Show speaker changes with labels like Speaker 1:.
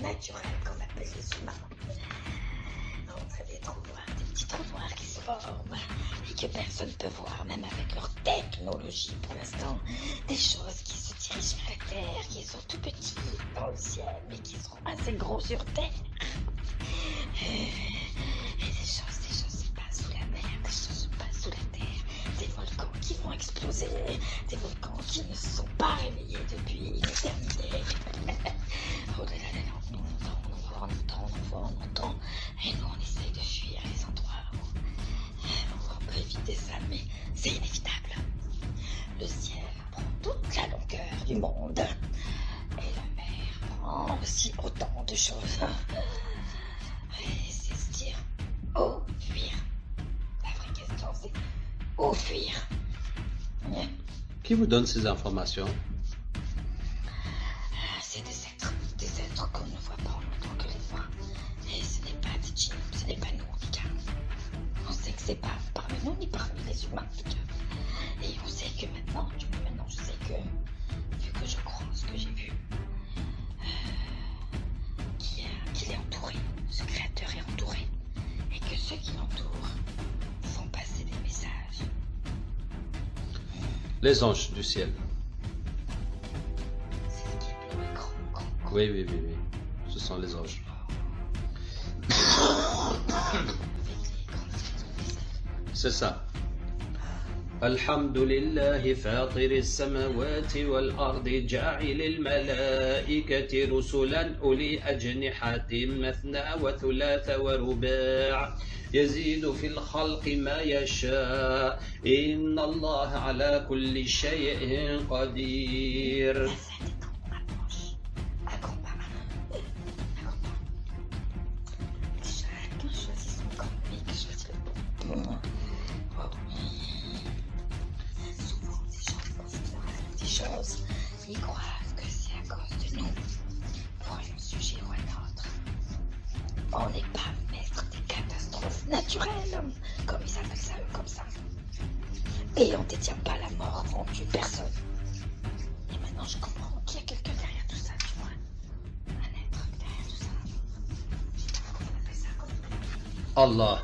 Speaker 1: naturels qu'on appelle les humains. On a des trous noirs, des petits trous noirs qui se forment et que personne ne peut voir, même avec leur technologie pour l'instant. Des choses qui se dirigent vers la Terre, qui sont tout petits dans le ciel, mais qui sont assez gros sur Terre. Et des choses se passent sous la mer, des choses se passent sous la Terre. Des volcans qui vont exploser, des volcans qui ne se sont pas réveillés depuis une éternité. Oh là là là, on entend, et nous on essaye de fuir les endroits où on peut éviter ça, mais c'est inévitable. Le ciel prend toute la longueur du monde, et la mer prend aussi autant de choses. Et c'est se dire, où fuir? La vraie question c'est, où fuir?
Speaker 2: Qui vous donne ces informations?
Speaker 1: C'est des êtres qu'on ne voit pas en même temps que les voix. Et ce n'est pas des djinns, ce n'est pas nous en tout cas. On sait que c'est pas parmi nous ni parmi les humains. Et on sait que maintenant je sais que, vu que je crois ce que j'ai vu, qu'il est entouré, ce créateur est entouré, et que ceux qui l'entourent font passer des messages.
Speaker 2: Les anges du ciel.
Speaker 1: C'est ce qui est plus grand.
Speaker 2: Oui. Ce sont les anges. C'est ça. الحمد لله فاطر السماوات والأرض جاعل الملائكة رسلا أولي أجنحة مثنى وثلاث ورباع يزيد في الخلق ما يشاء إن الله على كل شيء قدير.
Speaker 1: Ils croient que c'est à cause de nous, pour un sujet ou un autre. On n'est pas maître des catastrophes naturelles, comme ils appellent ça, eux, comme ça. Et on détient pas la mort, on tue personne. Et maintenant je comprends qu'il y a quelqu'un derrière tout ça, tu vois. Un être derrière tout ça. On appelle ça comme...
Speaker 2: Allah.